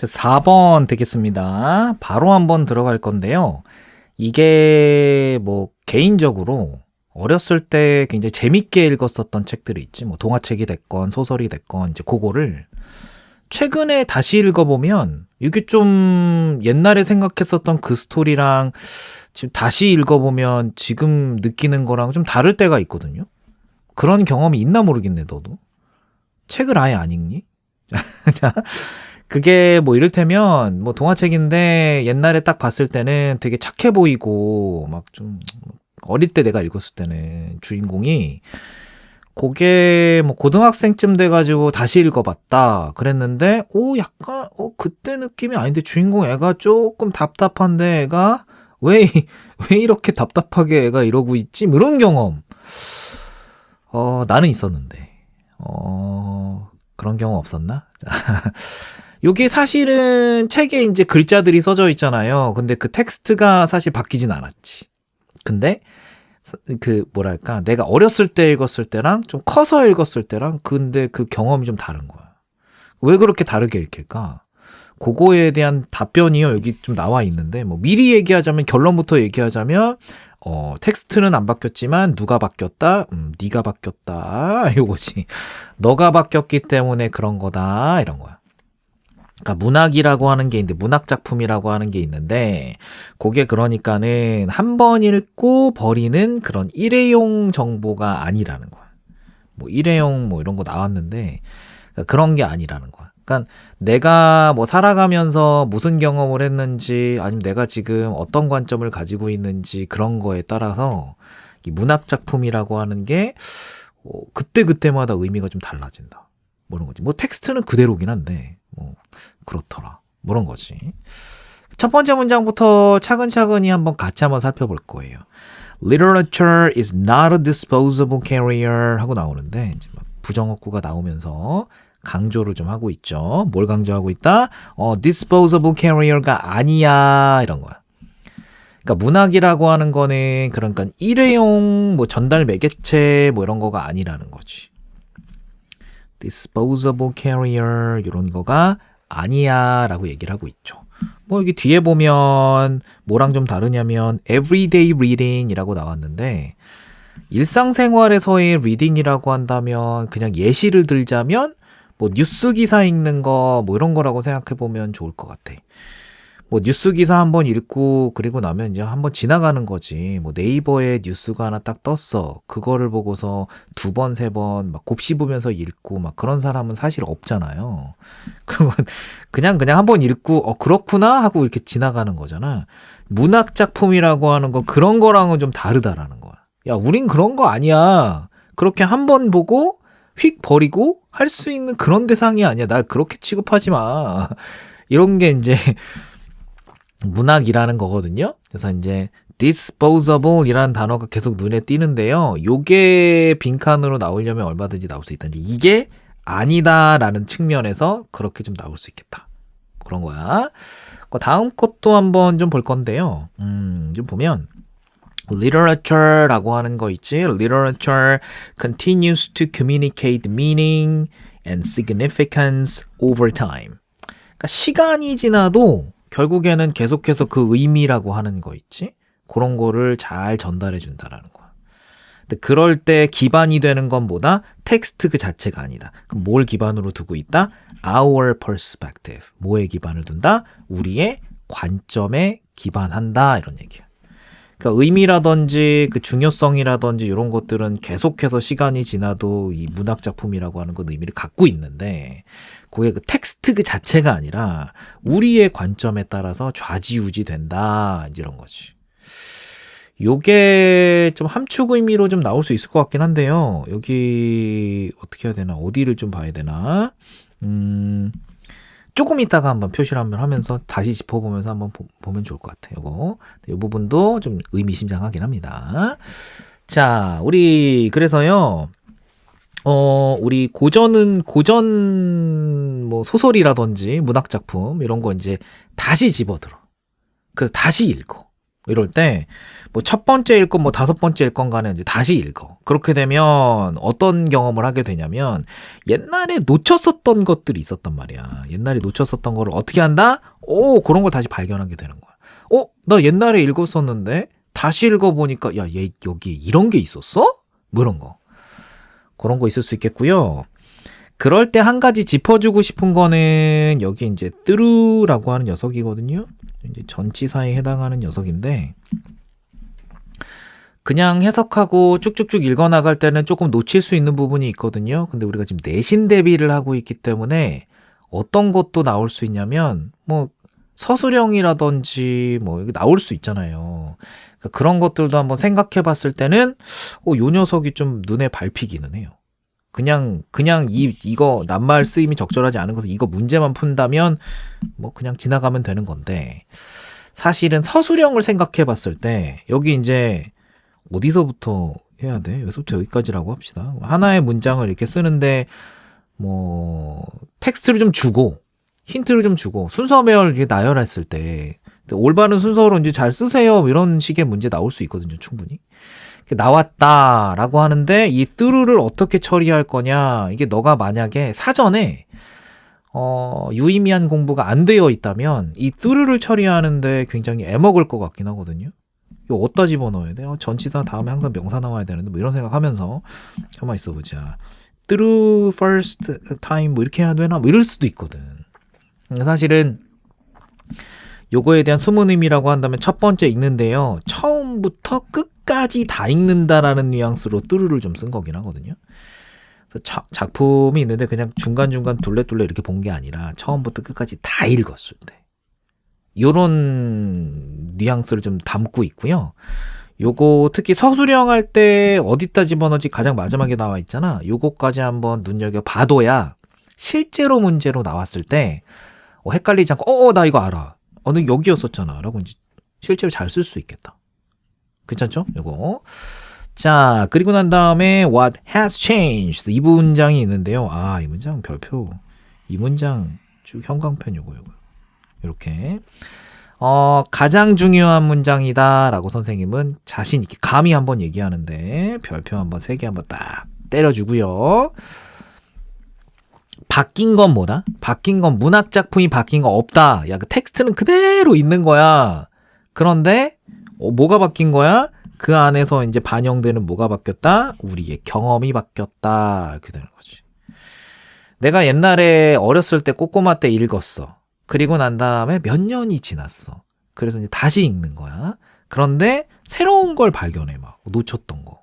자, 4번 되겠습니다. 바로 한번 들어갈 건데요. 이게 뭐 개인적으로 어렸을 때 굉장히 재밌게 읽었었던 책들이 있지. 뭐 동화책이 됐건 소설이 됐건 이제 그거를 최근에 다시 읽어보면 이게 좀 옛날에 생각했었던 그 스토리랑 지금 다시 읽어보면 지금 느끼는 거랑 좀 다를 때가 있거든요. 그런 경험이 있나 모르겠네, 너도. 책을 아예 안 읽니? 자, 그게 뭐 이를테면 뭐 동화책인데 옛날에 딱 봤을 때는 되게 착해 보이고 막 좀 어릴 때 내가 읽었을 때는 주인공이 그게 뭐 고등학생쯤 돼가지고 다시 읽어봤다 그랬는데 약간 그때 느낌이 아닌데 주인공 애가 조금 답답한데 애가 왜 이렇게 답답하게 애가 이러고 있지? 뭐 이런 경험 나는 있었는데 그런 경험 없었나? 요게 사실은 책에 이제 글자들이 써져 있잖아요. 근데 그 텍스트가 사실 바뀌진 않았지. 근데 그 뭐랄까 내가 어렸을 때 읽었을 때랑 좀 커서 읽었을 때랑 근데 그 경험이 좀 다른 거야. 왜 그렇게 다르게 읽힐까? 그거에 대한 답변이요 여기 좀 나와 있는데 뭐 미리 얘기하자면 결론부터 얘기하자면 텍스트는 안 바뀌었지만 누가 바뀌었다? 네가 바뀌었다. 요거지. 너가 바뀌었기 때문에 그런 거다. 이런 거야. 그러니까 문학이라고 하는 게 있는데 문학 작품이라고 하는 게 있는데 그게 그러니까는 한 번 읽고 버리는 그런 일회용 정보가 아니라는 거야. 뭐 일회용 뭐 이런 거 나왔는데 그런 게 아니라는 거야. 그러니까 내가 뭐 살아가면서 무슨 경험을 했는지 아니면 내가 지금 어떤 관점을 가지고 있는지 그런 거에 따라서 이 문학 작품이라고 하는 게 그때그때마다 의미가 좀 달라진다. 뭐 이런 거지. 뭐 텍스트는 그대로긴 한데 뭐 그렇더라. 뭐 이런 거지. 첫 번째 문장부터 차근차근히 한번 같이 한번 살펴볼 거예요. Literature is not a disposable carrier 하고 나오는데 이제 막 부정어구가 나오면서 강조를 좀 하고 있죠. 뭘 강조하고 있다? disposable carrier가 아니야 이런 거야. 그러니까 문학이라고 하는 거는 그러니까 일회용 뭐 전달 매개체 뭐 이런 거가 아니라는 거지. disposable carrier 이런 거가 아니야 라고 얘기를 하고 있죠. 뭐 여기 뒤에 보면 뭐랑 좀 다르냐면 everyday reading 이라고 나왔는데 일상생활에서의 reading이라고 한다면 그냥 예시를 들자면 뭐 뉴스 기사 읽는 거 뭐 이런 거라고 생각해 보면 좋을 것 같아. 뭐 뉴스 기사 한번 읽고 그리고 나면 이제 한번 지나가는 거지. 뭐 네이버에 뉴스가 하나 딱 떴어. 그거를 보고서 두 번, 세 번 막 곱씹으면서 읽고 막 그런 사람은 사실 없잖아요. 그건 그냥 한번 읽고 그렇구나 하고 이렇게 지나가는 거잖아. 문학 작품이라고 하는 건 그런 거랑은 좀 다르다라는 거야. 야, 우린 그런 거 아니야. 그렇게 한 번 보고 휙 버리고 할 수 있는 그런 대상이 아니야. 날 그렇게 취급하지 마. 이런 게 이제 문학이라는 거거든요. 그래서 이제 disposable 이라는 단어가 계속 눈에 띄는데요. 요게 빈칸으로 나오려면 얼마든지 나올 수 있다는데 이게 아니다라는 측면에서 그렇게 좀 나올 수 있겠다. 그런 거야. 다음 것도 한번 좀 볼 건데요. 좀 보면 literature라고 하는 거 있지. literature continues to communicate meaning and significance over time. 그러니까 시간이 지나도 결국에는 계속해서 그 의미라고 하는 거 있지? 그런 거를 잘 전달해 준다라는 거야. 근데 그럴 때 기반이 되는 건 뭐다? 텍스트 그 자체가 아니다. 그럼 뭘 기반으로 두고 있다? Our perspective. 뭐에 기반을 둔다? 우리의 관점에 기반한다. 이런 얘기야. 그러니까 의미라든지 그 중요성이라든지 이런 것들은 계속해서 시간이 지나도 이 문학 작품이라고 하는 건 의미를 갖고 있는데 그게 그 텍스트 그 자체가 아니라 우리의 관점에 따라서 좌지우지 된다 이런 거지. 요게 좀 함축 의미로 좀 나올 수 있을 것 같긴 한데요. 여기 어떻게 해야 되나? 어디를 좀 봐야 되나? 조금 이따가 한번 표시를 한번 하면서 다시 짚어보면서 한번 보면 좋을 것 같아요. 이 부분도 좀 의미심장하긴 합니다. 자, 우리 그래서요. 우리 고전 뭐 소설이라든지 문학 작품 이런 거 이제 다시 집어들어. 그래서 다시 읽어. 이럴 때 뭐 첫 번째 읽건 뭐 다섯 번째 읽건 간에 이제 다시 읽어. 그렇게 되면 어떤 경험을 하게 되냐면 옛날에 놓쳤었던 것들이 있었단 말이야. 옛날에 놓쳤었던 거를 어떻게 한다? 오, 그런 걸 다시 발견하게 되는 거야. 나 옛날에 읽었었는데 다시 읽어보니까 야, 얘 여기 이런 게 있었어? 뭐 이런 거. 그런 거 있을 수 있겠고요. 그럴 때 한 가지 짚어주고 싶은 거는 여기 이제 뜨루라고 하는 녀석이거든요. 이제 전치사에 해당하는 녀석인데 그냥 해석하고 쭉쭉쭉 읽어나갈 때는 조금 놓칠 수 있는 부분이 있거든요. 근데 우리가 지금 내신 대비를 하고 있기 때문에 어떤 것도 나올 수 있냐면 뭐 서술형이라든지 뭐 여기 나올 수 있잖아요. 그러니까 그런 것들도 한번 생각해 봤을 때는 요 녀석이 좀 눈에 밟히기는 해요. 그냥 이거 낱말 쓰임이 적절하지 않은 것은 이거 문제만 푼다면 뭐 그냥 지나가면 되는 건데 사실은 서술형을 생각해 봤을 때 여기 이제 어디서부터 해야 돼? 여기서부터 여기까지라고 합시다. 하나의 문장을 이렇게 쓰는데 뭐 텍스트를 좀 주고 힌트를 좀 주고 순서배열 이렇게 나열했을 때 올바른 순서로 이제 잘 쓰세요 이런 식의 문제 나올 수 있거든요. 충분히 나왔다라고 하는데 이 뜨루를 어떻게 처리할 거냐. 이게 너가 만약에 사전에 유의미한 공부가 안 되어 있다면 이 뜨루를 처리하는데 굉장히 애먹을 것 같긴 하거든요. 이거 어디다 집어넣어야 돼? 전치사 다음에 항상 명사 나와야 되는데 뭐 이런 생각하면서 가만 있어보자. through first time 뭐 이렇게 해야 되나? 뭐 이럴 수도 있거든. 사실은 요거에 대한 숨은 의미라고 한다면 첫 번째 읽는데요. 처음부터 끝까지 다 읽는다라는 뉘앙스로 through를 좀 쓴 거긴 하거든요. 작품이 있는데 그냥 중간중간 둘레둘레 이렇게 본 게 아니라 처음부터 끝까지 다 읽었을 때 요런 뉘앙스를 좀 담고 있고요. 요거 특히 서술형 할 때 어디다 집어넣지 가장 마지막에 나와 있잖아. 요거까지 한번 눈여겨봐둬야 실제로 문제로 나왔을 때 헷갈리지 않고 나 이거 알아. 너 여기였었잖아 라고 이제 실제로 잘 쓸 수 있겠다. 괜찮죠? 요거. 자, 그리고 난 다음에 what has changed 이 문장이 있는데요. 이 문장 별표. 이 문장 쭉 형광펜 요거. 이렇게 가장 중요한 문장이다 라고 선생님은 자신 있게 감히 한번 얘기하는데 별표 한번 3개 한번 딱 때려주고요. 바뀐 건 뭐다? 바뀐 건 문학작품이 바뀐 거 없다. 야, 그 텍스트는 그대로 있는 거야. 그런데 뭐가 바뀐 거야? 그 안에서 이제 반영되는 뭐가 바뀌었다? 우리의 경험이 바뀌었다. 이렇게 되는 거지. 내가 옛날에 어렸을 때 꼬꼬마 때 읽었어. 그리고 난 다음에 몇 년이 지났어. 그래서 이제 다시 읽는 거야. 그런데 새로운 걸 발견해 막 놓쳤던 거.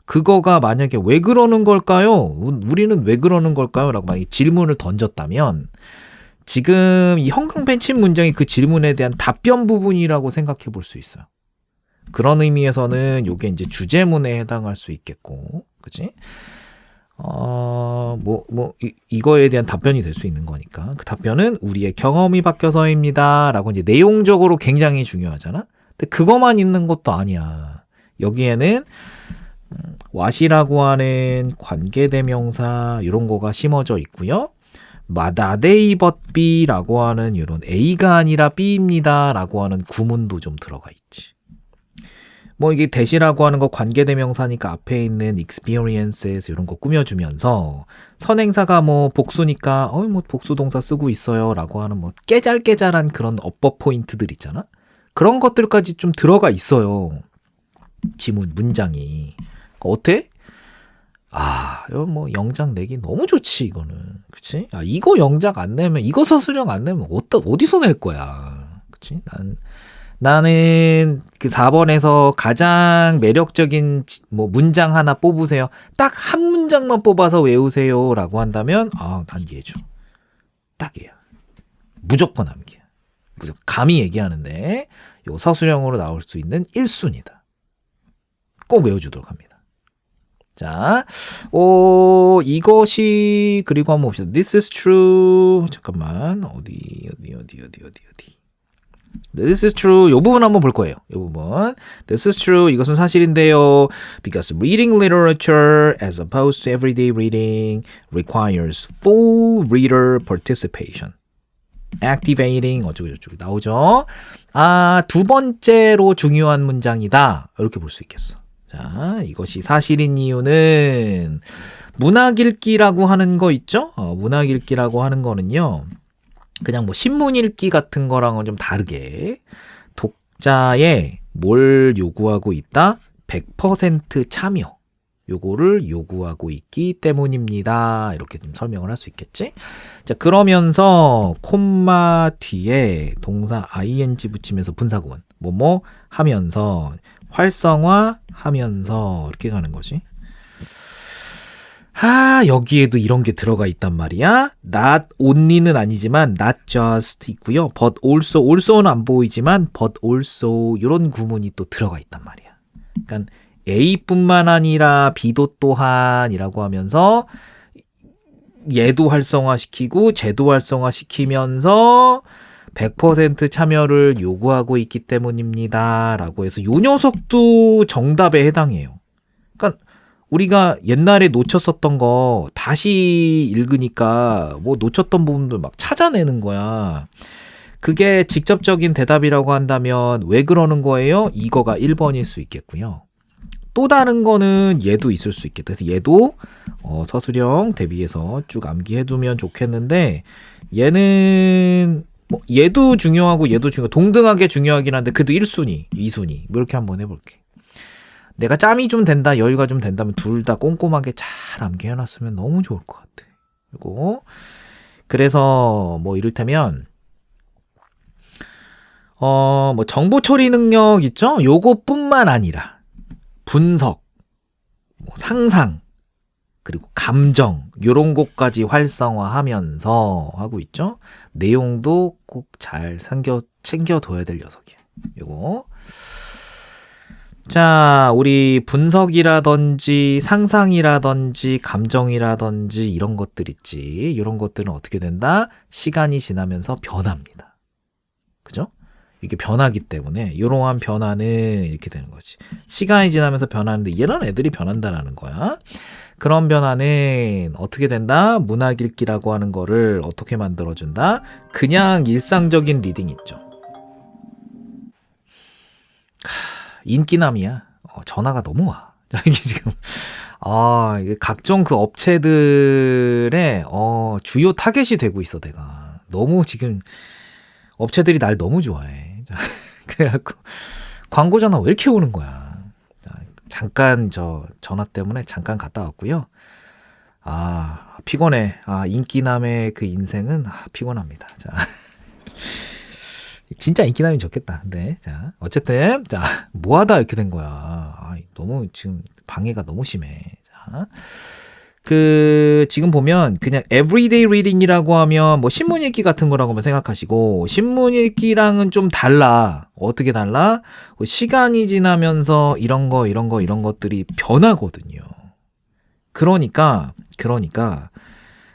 그거가 만약에 왜 그러는 걸까요? 우리는 왜 그러는 걸까요? 라고 막 질문을 던졌다면 지금 이 형광펜 친 문장이 그 질문에 대한 답변 부분이라고 생각해 볼 수 있어요. 그런 의미에서는 요게 이제 주제문에 해당할 수 있겠고, 그치? 이거에 대한 답변이 될 수 있는 거니까. 그 답변은 우리의 경험이 바뀌어서입니다. 라고 이제 내용적으로 굉장히 중요하잖아? 근데 그것만 있는 것도 아니야. 여기에는 what이라고 하는 관계대명사 이런 거가 심어져 있고요. 마다데이 but B라고 하는 이런 A가 아니라 B입니다. 라고 하는 구문도 좀 들어가 있지. 뭐 이게 대시라고 하는 거 관계대명사니까 앞에 있는 experiences 이런 거 꾸며주면서 선행사가 뭐 복수니까 뭐 복수동사 쓰고 있어요 라고 하는 뭐 깨잘깨잘한 그런 어법 포인트들 있잖아. 그런 것들까지 좀 들어가 있어요. 지문 문장이. 어때? 이거 뭐 영장 내기 너무 좋지 이거는. 그치? 이거 영장 안 내면 이거 서술형 안 내면 어디서 낼 거야. 그치? 나는 그 4번에서 가장 매력적인 뭐 문장 하나 뽑으세요. 딱 한 문장만 뽑아서 외우세요 라고 한다면 난 얘죠. 딱 얘야. 무조건 암기야. 무조건 감히 얘기하는데 요 서술형으로 나올 수 있는 1순위다. 꼭 외워주도록 합니다. 자, 이것이 그리고 한번 봅시다. This is true. 잠깐만 어디. This is true. 이 부분 한번 볼 거예요. 이 부분. This is true. 이것은 사실인데요. Because reading literature as opposed to everyday reading requires full reader participation. activating 어쩌고저쩌고 나오죠. 두 번째로 중요한 문장이다. 이렇게 볼 수 있겠어. 자, 이것이 사실인 이유는 문학 읽기라고 하는 거 있죠? 문학 읽기라고 하는 거는요. 그냥 뭐 신문 읽기 같은 거랑은 좀 다르게 독자에 뭘 요구하고 있다? 100% 참여. 요거를 요구하고 있기 때문입니다. 이렇게 좀 설명을 할 수 있겠지? 자, 그러면서 콤마 뒤에 동사 ing 붙이면서 분사구문. 뭐뭐 하면서 활성화하면서 이렇게 가는 거지. 여기에도 이런 게 들어가 있단 말이야. Not only는 아니지만 not just 있고요. But also는 안 보이지만 but also 이런 구문이 또 들어가 있단 말이야. 그러니까 A뿐만 아니라 B도 또한이라고 하면서 얘도 활성화시키고 쟤도 활성화시키면서 100% 참여를 요구하고 있기 때문입니다. 라고 해서 요 녀석도 정답에 해당해요. 그러니까 우리가 옛날에 놓쳤었던 거 다시 읽으니까 뭐 놓쳤던 부분들 막 찾아내는 거야. 그게 직접적인 대답이라고 한다면 왜 그러는 거예요? 이거가 1번일 수 있겠고요. 또 다른 거는 얘도 있을 수 있겠다. 그래서 얘도 서술형 대비해서 쭉 암기해두면 좋겠는데 얘는 뭐 얘도 중요하고 얘도 중요하고 동등하게 중요하긴 한데 그래도 1순위, 2순위 뭐 이렇게 한번 해볼게. 내가 짬이 좀 된다, 여유가 좀 된다면 둘 다 꼼꼼하게 잘 암기해놨으면 너무 좋을 것 같아. 그리고 그래서 뭐 이를테면 뭐 정보 처리 능력 있죠? 요거뿐만 아니라 분석, 뭐 상상, 그리고 감정 요런 것까지 활성화하면서 하고 있죠. 내용도 꼭 잘 챙겨둬야 될 녀석이야. 요거. 자, 우리 분석이라든지 상상이라든지 감정이라든지 이런 것들 있지. 이런 것들은 어떻게 된다? 시간이 지나면서 변합니다. 그죠? 이게 변하기 때문에 이러한 변화는 이렇게 되는 거지. 시간이 지나면서 변하는데 이런 애들이 변한다라는 거야. 그런 변화는 어떻게 된다? 문학 읽기라고 하는 거를 어떻게 만들어준다? 그냥 일상적인 리딩 있죠. 인기남이야. 전화가 너무 와. 이게 지금 이게 각종 그 업체들의 주요 타겟이 되고 있어. 내가 너무 지금 업체들이 날 너무 좋아해. 그래갖고 광고 전화 왜 이렇게 오는 거야. 잠깐 전화 때문에 잠깐 갔다 왔고요. 피곤해. 인기남의 그 인생은 피곤합니다. 자. 진짜 인기남이 좋겠다. 근데 자 어쨌든 뭐하다 이렇게 된 거야. 너무 지금 방해가 너무 심해. 자, 지금 보면 그냥 everyday reading이라고 하면 뭐 신문 읽기 같은 거라고만 생각하시고 신문 읽기랑은 좀 달라. 어떻게 달라? 시간이 지나면서 이런 것들이 변하거든요. 그러니까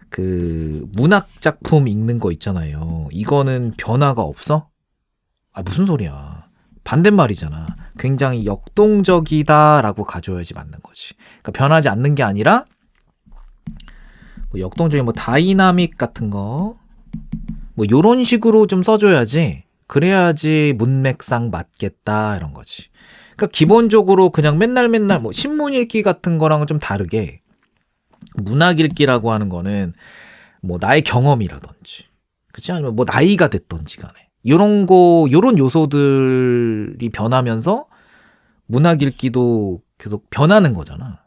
그 문학 작품 읽는 거 있잖아요. 이거는 변화가 없어? 무슨 소리야. 반대말이잖아. 굉장히 역동적이다라고 가져야지 맞는 거지. 그러니까 변하지 않는 게 아니라 뭐 역동적인 뭐 다이나믹 같은 거 뭐 요런 식으로 좀 써줘야지. 그래야지 문맥상 맞겠다 이런 거지. 그러니까 기본적으로 그냥 맨날 뭐 신문 읽기 같은 거랑은 좀 다르게 문학 읽기라고 하는 거는 뭐 나의 경험이라든지 그렇지 아니면 뭐 나이가 됐던지 간에 요런 요소들이 변하면서 문학 읽기도 계속 변하는 거잖아.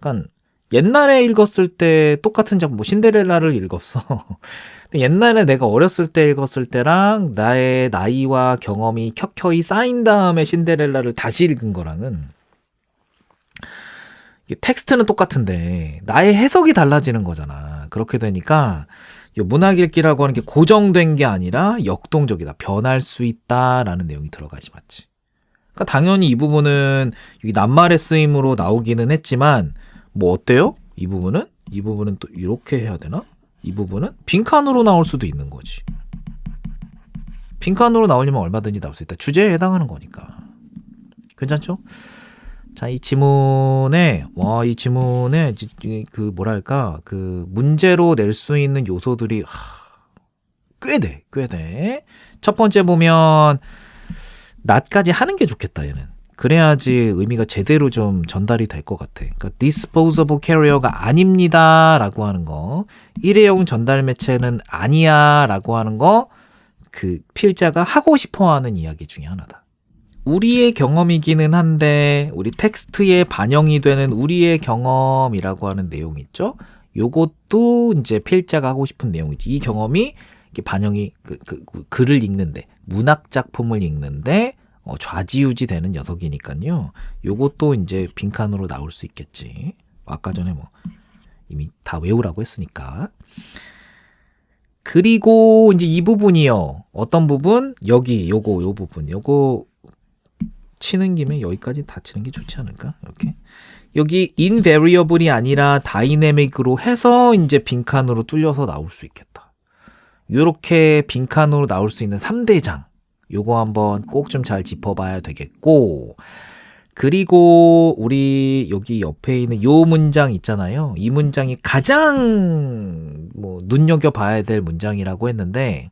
그러니까 옛날에 읽었을 때 똑같은 작품 뭐 신데렐라를 읽었어. 근데 옛날에 내가 어렸을 때 읽었을 때랑 나의 나이와 경험이 켜켜이 쌓인 다음에 신데렐라를 다시 읽은 거랑은 텍스트는 똑같은데 나의 해석이 달라지는 거잖아. 그렇게 되니까 이 문학 읽기라고 하는 게 고정된 게 아니라 역동적이다. 변할 수 있다라는 내용이 들어가야지 맞지. 그러니까 당연히 이 부분은 여기 낱말의 쓰임으로 나오기는 했지만 뭐 어때요? 이 부분은 또 이렇게 해야 되나? 이 부분은 빈칸으로 나올 수도 있는 거지. 빈칸으로 나오려면 얼마든지 나올 수 있다. 주제에 해당하는 거니까. 괜찮죠? 자, 이 지문에 그 뭐랄까 그 문제로 낼 수 있는 요소들이 꽤 돼. 첫 번째 보면 나까지 하는 게 좋겠다 얘는. 그래야지 의미가 제대로 좀 전달이 될 것 같아. 그러니까 disposable carrier가 아닙니다 라고 하는 거, 일회용 전달 매체는 아니야 라고 하는 거, 그 필자가 하고 싶어하는 이야기 중에 하나다. 우리의 경험이기는 한데 우리 텍스트에 반영이 되는 우리의 경험이라고 하는 내용이 있죠. 요것도 이제 필자가 하고 싶은 내용이지. 이 경험이 반영이 글을 읽는데, 문학 작품을 읽는데 좌지우지 되는 녀석이니까요. 요것도 이제 빈칸으로 나올 수 있겠지. 아까 전에 뭐 이미 다 외우라고 했으니까. 그리고 이제 이 부분이요. 어떤 부분? 여기 요 부분. 요거 치는 김에 여기까지 다 치는 게 좋지 않을까? 이렇게. 여기 invariable이 아니라 dynamic으로 해서 이제 빈칸으로 뚫려서 나올 수 있겠다. 요렇게 빈칸으로 나올 수 있는 3대장. 요거 한번 꼭 좀 잘 짚어봐야 되겠고, 그리고 우리 여기 옆에 있는 요 문장 있잖아요. 이 문장이 가장 뭐 눈여겨봐야 될 문장이라고 했는데,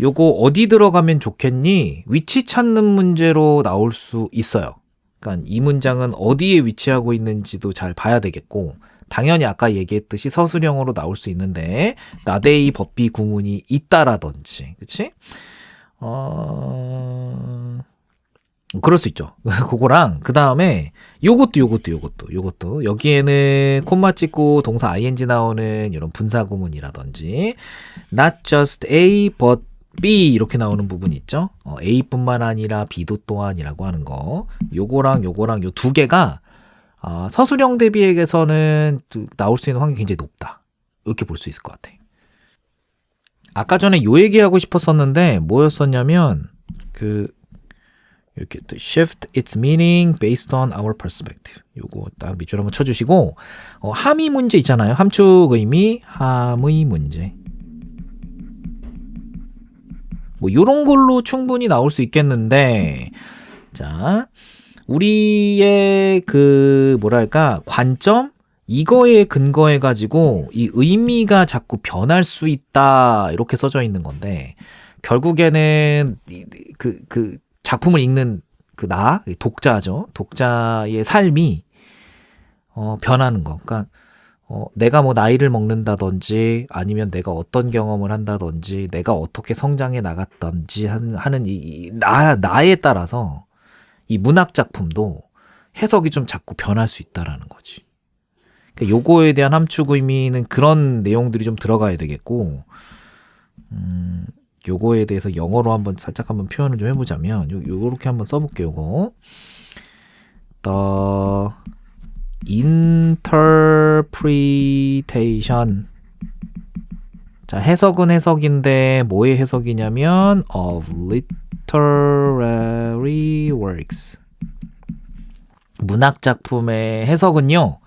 요거 어디 들어가면 좋겠니? 위치 찾는 문제로 나올 수 있어요. 그러니까 이 문장은 어디에 위치하고 있는지도 잘 봐야 되겠고, 당연히 아까 얘기했듯이 서술형으로 나올 수 있는데 나데이 법비 구문이 있다라든지, 그치? 그럴 수 있죠. 그거랑 그 다음에 요것도 여기에는 콤마 찍고 동사 ing 나오는 이런 분사 구문이라든지 not just A but B 이렇게 나오는 부분이 있죠. A뿐만 아니라 B도 또한이라고 하는 거, 요거랑 요 두 개가 서술형 대비에서는 나올 수 있는 확률이 굉장히 높다. 이렇게 볼 수 있을 것 같아. 아까 전에 요 얘기하고 싶었었는데 뭐였었냐면 이렇게 to shift its meaning based on our perspective. 요거 딱 밑줄 한번 쳐주시고, 함의 문제 있잖아요. 함축 의미, 함의 문제. 뭐 요런 걸로 충분히 나올 수 있겠는데, 자, 우리의 관점, 이거에 근거해 가지고 이 의미가 자꾸 변할 수 있다 이렇게 써져 있는 건데, 결국에는 작품을 읽는 독자죠. 독자의 삶이 변하는 거. 그러니까 내가 뭐 나이를 먹는다든지, 아니면 내가 어떤 경험을 한다든지, 내가 어떻게 성장해 나갔던지 하는 나에 따라서 이 문학 작품도 해석이 좀 자꾸 변할 수 있다라는 거지. 그러니까 요거에 대한 함축 의미는 그런 내용들이 좀 들어가야 되겠고, 요거에 대해서 영어로 한번 표현을 좀 해보자면, 요렇게 한번 써볼게요. 요거. The interpretation. 자, 해석은 해석인데 뭐의 해석이냐면 of literary works. 문학 작품의 해석은요,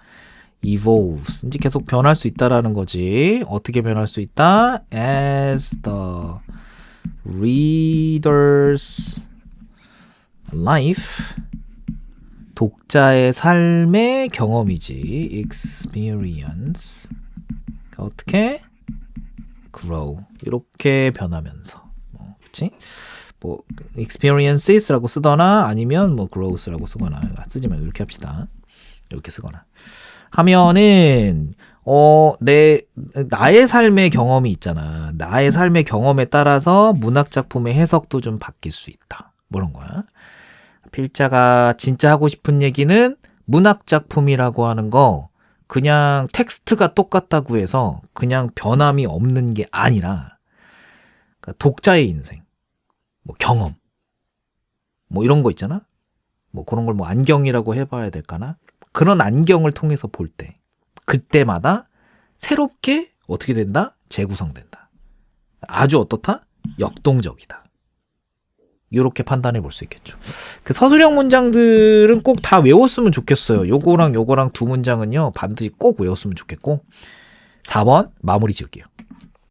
evolves. 이제 계속 변할 수 있다라는 거지. 어떻게 변할 수 있다? As the reader's life. 독자의 삶의 경험이지. experience. 어떻게? grow. 이렇게 변하면서. 그치? 뭐, experiences라고 쓰거나, 아니면 뭐, grows라고 쓰거나, 쓰지 말고 이렇게 합시다. 이렇게 쓰거나. 하면은, 나의 삶의 경험이 있잖아. 나의 삶의 경험에 따라서 문학작품의 해석도 좀 바뀔 수 있다. 뭐런 거야? 필자가 진짜 하고 싶은 얘기는 문학작품이라고 하는 거, 그냥 텍스트가 똑같다고 해서 그냥 변함이 없는 게 아니라, 그러니까 독자의 인생, 뭐 경험, 뭐 이런 거 있잖아. 뭐 그런 걸 뭐 안경이라고 해봐야 될까나? 그런 안경을 통해서 볼 때, 그때마다 새롭게 어떻게 된다? 재구성된다. 아주 어떻다? 역동적이다. 이렇게 판단해 볼 수 있겠죠. 그 서술형 문장들은 꼭 다 외웠으면 좋겠어요. 요거랑 두 문장은요, 반드시 꼭 외웠으면 좋겠고, 4번 마무리 지을게요.